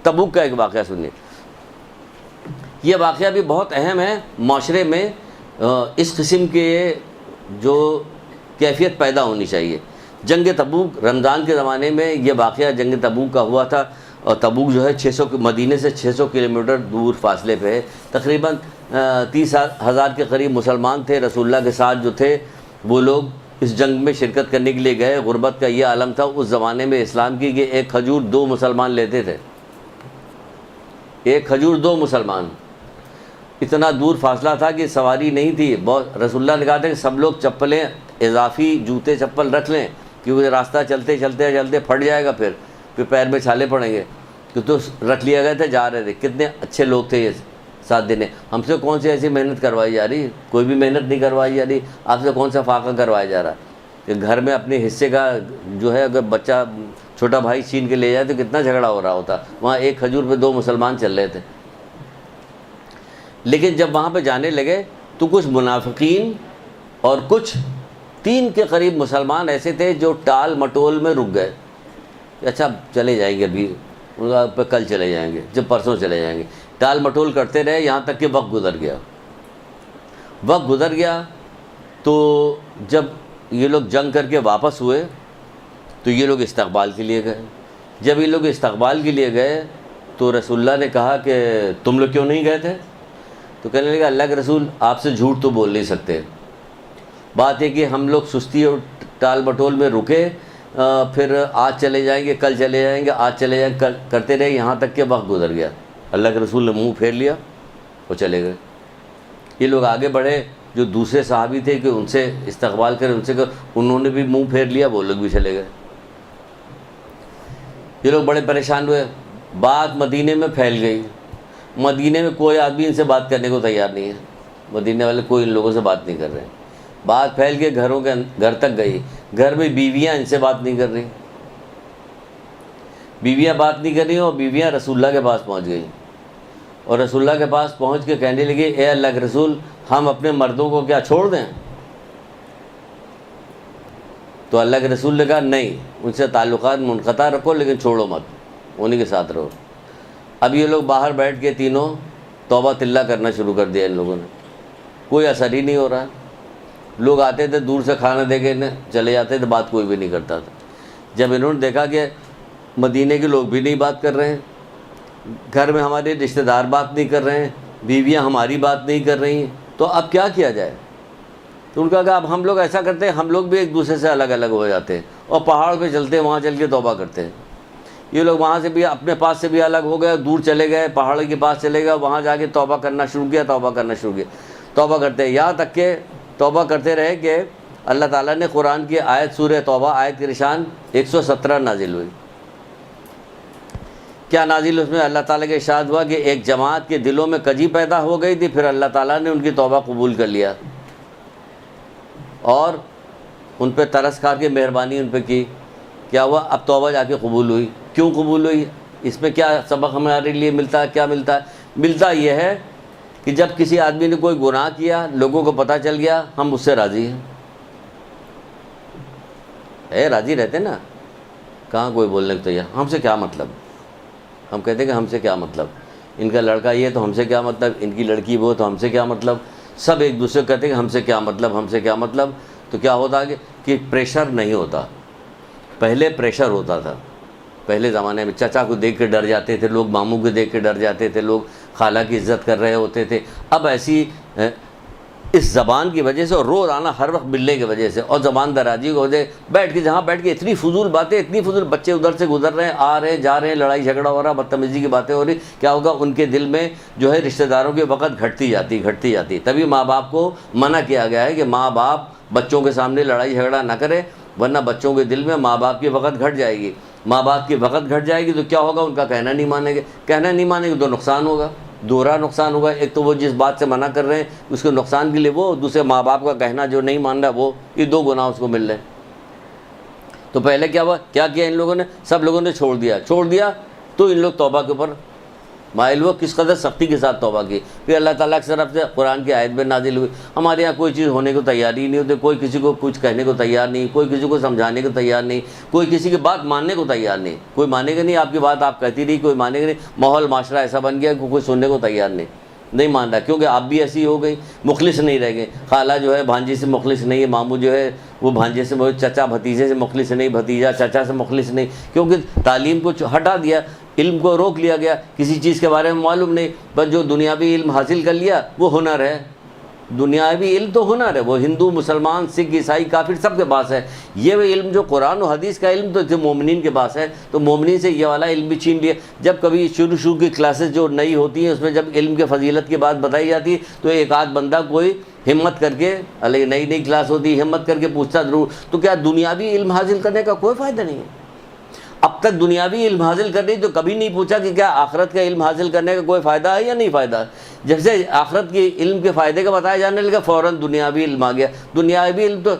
تبوک کا ایک واقعہ سنیے. یہ واقعہ بھی بہت اہم ہے معاشرے میں. اس قسم کے جو کیفیت پیدا ہونی چاہیے. جنگ تبوک رمضان کے زمانے میں یہ واقعہ جنگ تبوک کا ہوا تھا. اور تبوک جو ہے 600 مدینے سے 600 کلومیٹر دور فاصلے پہ ہے. تقریباً 30,000 کے قریب مسلمان تھے. رسول اللہ کے ساتھ جو تھے وہ لوگ اس جنگ میں شرکت کرنے کے لیے گئے. غربت کا یہ عالم تھا اس زمانے میں اسلام کی کہ ایک کھجور 2 مسلمان لیتے تھے. ایک کھجور 2 مسلمان. اتنا دور فاصلہ تھا کہ سواری نہیں تھی. بہت رسول اللہ نے کہا تھا کہ سب لوگ چپلیں اضافی جوتے چپل رکھ لیں کیونکہ راستہ چلتے چلتے چلتے پھٹ جائے گا. پھر پیر میں چھالے پڑیں گے. تو رکھ لیا گئے تھے. جا رہے تھے. کتنے اچھے لوگ تھے یہ 7 دن. ہم سے کون سی ایسی محنت کروائی جا رہی؟ کوئی بھی محنت نہیں کروائی جا رہی. آپ سے کون سا فاقہ کروایا جا رہا کہ گھر میں اپنے حصے کا جو ہے اگر بچہ چھوٹا بھائی چھین کے لے جائے تو کتنا جھگڑا ہو رہا ہوتا. وہاں ایک کھجور پہ 2 مسلمان چل رہے تھے. لیکن جب وہاں پہ جانے لگے تو کچھ منافقین اور کچھ 3 کے قریب مسلمان ایسے تھے جو ٹال مٹول میں رک گئے. اچھا چلے جائیں گے ابھی, پہ کل چلے جائیں گے, جب پرسوں چلے جائیں گے. ٹال مٹول کرتے رہے یہاں تک کہ وقت گزر گیا. وقت گزر گیا تو جب یہ لوگ جنگ کر کے واپس ہوئے تو یہ لوگ استقبال کے لیے گئے. جب یہ لوگ استقبال کے لیے گئے تو رسول اللہ نے کہا کہ تم لوگ کیوں نہیں گئے تھے؟ تو کہنے لگا اللہ کے رسول آپ سے جھوٹ تو بول نہیں سکتے. بات ہے کہ ہم لوگ سستی اور ٹال مٹول میں رکے, پھر آج چلے جائیں گے, کل چلے جائیں گے, آج چلے جائیں گے, کرتے رہے یہاں تک کہ وقت گزر گیا. اللہ کے رسول نے منہ پھیر لیا وہ چلے گئے. یہ لوگ آگے بڑھے جو دوسرے صحابی تھے کہ ان سے استقبال کرے, ان سے انہوں نے بھی منہ پھیر لیا, وہ لوگ بھی چلے گئے. یہ لوگ بڑے پریشان ہوئے. بات مدینے میں پھیل گئی. مدینے میں کوئی آدمی ان سے بات کرنے کو تیار نہیں ہے. مدینے والے کوئی ان لوگوں سے بات نہیں کر رہے. بات پھیل کے گھر تک گئی. گھر میں بیویاں ان سے بات نہیں کر رہی. بیویاں بات نہیں کر رہی اور بیویاں رسول اللہ کے پاس پہنچ گئی. اور رسول اللہ کے پاس پہنچ کے کہنے لگے اے اللہ کے رسول ہم اپنے مردوں کو کیا چھوڑ دیں؟ تو اللہ کے رسول نے کہا نہیں, ان سے تعلقات منقطع رکھو لیکن چھوڑو مت, انہیں کے ساتھ رہو. اب یہ لوگ باہر بیٹھ کے تینوں توبہ تلہ کرنا شروع کر دیا ان لوگوں نے. کوئی اثر ہی نہیں ہو رہا. لوگ آتے تھے دور سے کھانا دے کے چلے جاتے تھے, بات کوئی بھی نہیں کرتا تھا. جب انہوں نے دیکھا کہ مدینے کے لوگ بھی نہیں بات کر رہے ہیں, گھر میں ہمارے رشتہ دار بات نہیں کر رہے ہیں, بیویاں ہماری بات نہیں کر رہی ہیں, تو اب کیا کیا جائے؟ تو ان کا کہا اب ہم لوگ ایسا کرتے ہیں, ہم لوگ بھی ایک دوسرے سے الگ الگ ہو جاتے ہیں اور پہاڑ پہ چلتے ہیں, وہاں چل کے توبہ کرتے ہیں. یہ لوگ وہاں سے بھی اپنے پاس سے بھی الگ ہو گئے, دور چلے گئے, پہاڑ کے پاس چلے گئے, وہاں جا کے توبہ کرنا شروع کیا. توبہ کرتے ہیں یہاں تک کہ توبہ کرتے رہے کہ اللہ تعالیٰ نے قرآن کی آیت سورہ توبہ آیت کی نشان 117 نازل ہوئی. کیا نازل اس میں اللہ تعالیٰ کے ارشاد ہوا کہ ایک جماعت کے دلوں میں کجی پیدا ہو گئی تھی, پھر اللہ تعالیٰ نے ان کی توبہ قبول کر لیا اور ان پہ ترس کھا کے مہربانی ان پہ کی. کیا ہوا؟ اب توبہ جا کے قبول ہوئی. کیوں قبول ہوئی؟ اس میں کیا سبق ہمارے لیے ملتا ہے؟ کیا ملتا ہے؟ ملتا یہ ہے کہ جب کسی آدمی نے کوئی گناہ کیا, لوگوں کو پتہ چل گیا, ہم اس سے راضی ہیں. راضی رہتے نا, کہاں کوئی بولنے کو تیار. ہم سے کیا مطلب؟ ہم کہتے ہیں کہ ہم سے کیا مطلب, ان کا لڑکا یہ تو ہم سے کیا مطلب, ان کی لڑکی وہ تو ہم سے کیا مطلب. سب ایک دوسرے کو کہتے ہیں کہ ہم سے کیا مطلب, ہم سے کیا مطلب. تو کیا ہوتا ہے کہ پریشر نہیں ہوتا. پہلے پریشر ہوتا تھا. پہلے زمانے میں چچا کو دیکھ کے ڈر جاتے تھے لوگ, ماموں کو دیکھ کے ڈر جاتے تھے لوگ, خالہ کی عزت کر رہے ہوتے تھے. اب ایسی اس زبان کی وجہ سے اور روزانہ ہر وقت ملنے کی وجہ سے اور زبان درازی کی وجہ سے بیٹھ کے جہاں بیٹھ کے اتنی فضول باتیں, اتنی فضول, بچے ادھر سے گزر رہے ہیں, آ رہے ہیں, جا رہے ہیں, لڑائی جھگڑا ہو رہا, بدتمیزی کی باتیں ہو رہی. کیا ہوگا؟ ان کے دل میں جو ہے رشتہ داروں کے وقت گھٹتی جاتی. تبھی ماں باپ کو منع کیا گیا ہے کہ ماں باپ بچوں کے سامنے لڑائی جھگڑا نہ کرے, ورنہ بچوں کے دل میں ماں باپ کی وقت گھٹ جائے گی. ماں باپ کی وقت گھٹ جائے گی تو کیا ہوگا؟ ان کا کہنا نہیں مانیں گے تو نقصان ہوگا, دوہرا نقصان ہوگا. ایک تو وہ جس بات سے منع کر رہے ہیں اس کے نقصان کے لیے وہ, دوسرے ماں باپ کا کہنا جو نہیں مان رہا وہ, یہ 2 گناہ اس کو مل رہے ہیں. تو پہلے کیا ہوا؟ کیا کیا ان لوگوں نے؟ سب لوگوں نے چھوڑ دیا. تو ان لوگ توبہ کے اوپر مائل وہ کس قدر سختی کے ساتھ توبہ کی. پھر اللہ تعالیٰ کی طرف سے قرآن کی آیت میں نازل ہوئی. ہمارے یہاں کوئی چیز ہونے کو تیار ہی نہیں ہوتی, کوئی کسی کو کچھ کہنے کو تیار نہیں, کوئی کسی کو سمجھانے کو تیار نہیں, کوئی کسی کی بات ماننے کو تیار نہیں. کوئی مانے گا نہیں آپ کی بات, آپ کہتی رہی, کوئی مانے گا نہیں. ماحول معاشرہ ایسا بن گیا کہ کوئی سننے کو تیار نہیں مان رہا, کیونکہ آپ بھی ایسی ہو گئی, مخلص نہیں رہ گئے. خالہ جو ہے بھانجی سے مخلص نہیں ہے, ماموں جو ہے وہ بھانجے سے, چچا بھتیجے سے مخلص نہیں, بھتیجا چچا سے مخلص نہیں, کیونکہ تعلیم کو ہٹا دیا, علم کو روک لیا گیا, کسی چیز کے بارے میں معلوم نہیں. بس جو دنیاوی علم حاصل کر لیا وہ ہنر ہے. دنیاوی علم تو ہنر ہے, وہ ہندو مسلمان سکھ عیسائی کافر سب کے پاس ہے. یہ وہ علم جو قرآن و حدیث کا علم تو مومنین کے پاس ہے, تو مومنین سے یہ والا علم بھی چھین لیا. جب کبھی شروع کی کلاسز جو نئی ہوتی ہیں اس میں جب علم کے فضیلت کی بات بتائی جاتی ہے تو ایک آدھ بندہ کوئی ہمت کر کے, نئی کلاس ہوتی ہے, ہمت کر کے پوچھتا ضرور, تو کیا دنیاوی علم حاصل کرنے کا کوئی فائدہ نہیں ہے؟ اب تک دنیاوی علم حاصل کرنے تو کبھی نہیں پوچھا کہ کیا آخرت کا علم حاصل کرنے کا کوئی فائدہ ہے یا نہیں فائدہ. جب سے آخرت کے علم کے فائدے کا بتایا جانے لگا فوراً دنیاوی علم آ گیا. دنیاوی علم تو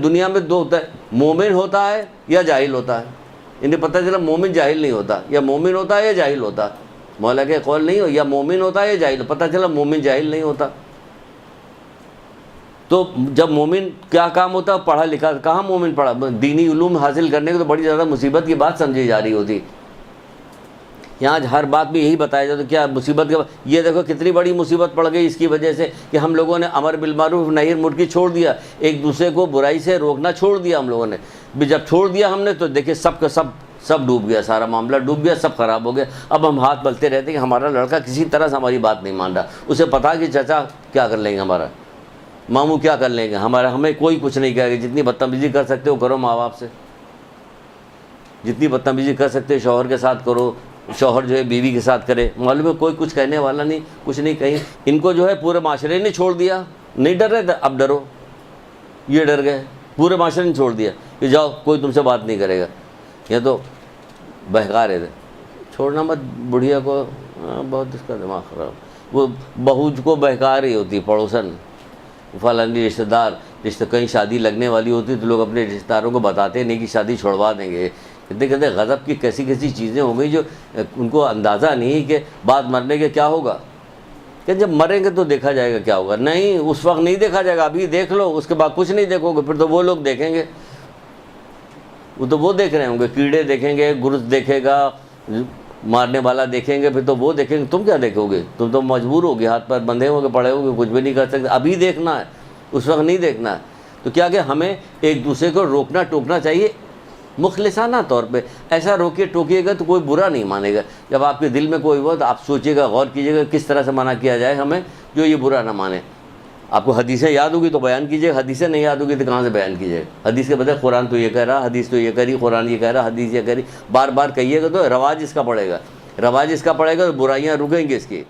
دنیا میں دو ہوتا ہے, مومن ہوتا ہے یا جاہل ہوتا ہے. انہیں پتہ چلا مومن جاہل نہیں ہوتا, یا مومن ہوتا ہے یا جاہل ہوتا. مولا کے قول نہیں ہو, یا مومن ہوتا ہے یا جاہل, پتہ چلا مومن جاہل نہیں ہوتا. تو جب مومن کیا کام ہوتا ہے, پڑھا لکھا. کہاں مومن پڑھا, دینی علوم حاصل کرنے کو تو بڑی زیادہ مصیبت کی بات سمجھی جا رہی ہوتی. یہاں ہر بات میں یہی بتایا جاتا کیا مصیبت کے. یہ دیکھو کتنی بڑی مصیبت پڑ گئی اس کی وجہ سے کہ ہم لوگوں نے امر بالمعروف نہی عن المنکر چھوڑ دیا, ایک دوسرے کو برائی سے روکنا چھوڑ دیا ہم لوگوں نے. جب چھوڑ دیا ہم نے تو دیکھیں سب کا سب ڈوب گیا, سارا معاملہ ڈوب گیا, سب خراب ہو گیا. اب ہم ہاتھ ملتے رہتے کہ ہمارا لڑکا کسی طرح سے ہماری بات نہیں مان رہا. اسے پتا کہ چچا کیا کر لیں گے, ہمارا ماموں کیا کر لیں گے, ہمیں کوئی کچھ نہیں کہے گا. جتنی بدتمیزی کر سکتے ہو کرو ماں باپ سے, جتنی بدتمیزی کر سکتے ہو شوہر کے ساتھ کرو, شوہر جو ہے بیوی کے ساتھ کرے. معلوم ہے کوئی کچھ کہنے والا نہیں, کچھ نہیں کہیں. ان کو جو ہے پورے معاشرے نے چھوڑ دیا. نہیں ڈر رہے تھے, اب ڈرو. یہ ڈر گئے, پورے معاشرے نے چھوڑ دیا کہ جاؤ کوئی تم سے بات نہیں کرے گا. یہ تو بہکا رہے تھے, چھوڑنا مت بڑھیا کو, بہت اس کا دماغ خراب. وہ بہو کو بہکا رہی ہوتی پڑوسن, فلانی رشتہ دار, کہیں شادی لگنے والی ہوتی تو لوگ اپنے رشتہ داروں کو بتاتے نہیں کہ شادی چھوڑوا دیں گے. کہتے غضب کی کیسی چیزیں ہو گئی جو ان کو اندازہ نہیں کہ بعد مرنے کے کیا ہوگا. کہ جب مریں گے تو دیکھا جائے گا کیا ہوگا. نہیں, اس وقت نہیں دیکھا جائے گا, ابھی دیکھ لو, اس کے بعد کچھ نہیں دیکھو گے. پھر تو وہ لوگ دیکھیں گے, وہ تو وہ دیکھ رہے ہوں گے, کیڑے دیکھیں گے, گرز دیکھے گا, مارنے والا دیکھیں گے, پھر تو وہ دیکھیں گے. تم کیا دیکھو گے, تم تو مجبور ہو گے, ہاتھ پر بندھے ہو گے, پڑے ہو گے, کچھ بھی نہیں کر سکتے. ابھی دیکھنا ہے, اس وقت نہیں دیکھنا ہے. تو کیا کہ ہمیں ایک دوسرے کو روکنا ٹوکنا چاہیے مخلصانہ طور پہ. ایسا روکیے ٹوکیے گا تو کوئی برا نہیں مانے گا. جب آپ کے دل میں کوئی ہو تو آپ سوچیے گا, غور کیجیے گا کس طرح سے منع کیا جائے ہمیں جو یہ برا نہ مانے. آپ کو حدیثیں یاد ہوگی تو بیان کیجیے, حدیثیں نہیں یاد ہوگی تو کہاں سے بیان کیجیے. حدیث کے بدلے قرآن تو یہ کہہ رہا, حدیث تو یہ کہہ رہی, قرآن یہ کہہ رہا, حدیث یہ کہہ رہی. بار بار کہیے گا تو رواج اس کا پڑے گا, تو برائیاں رکیں گی اس کی.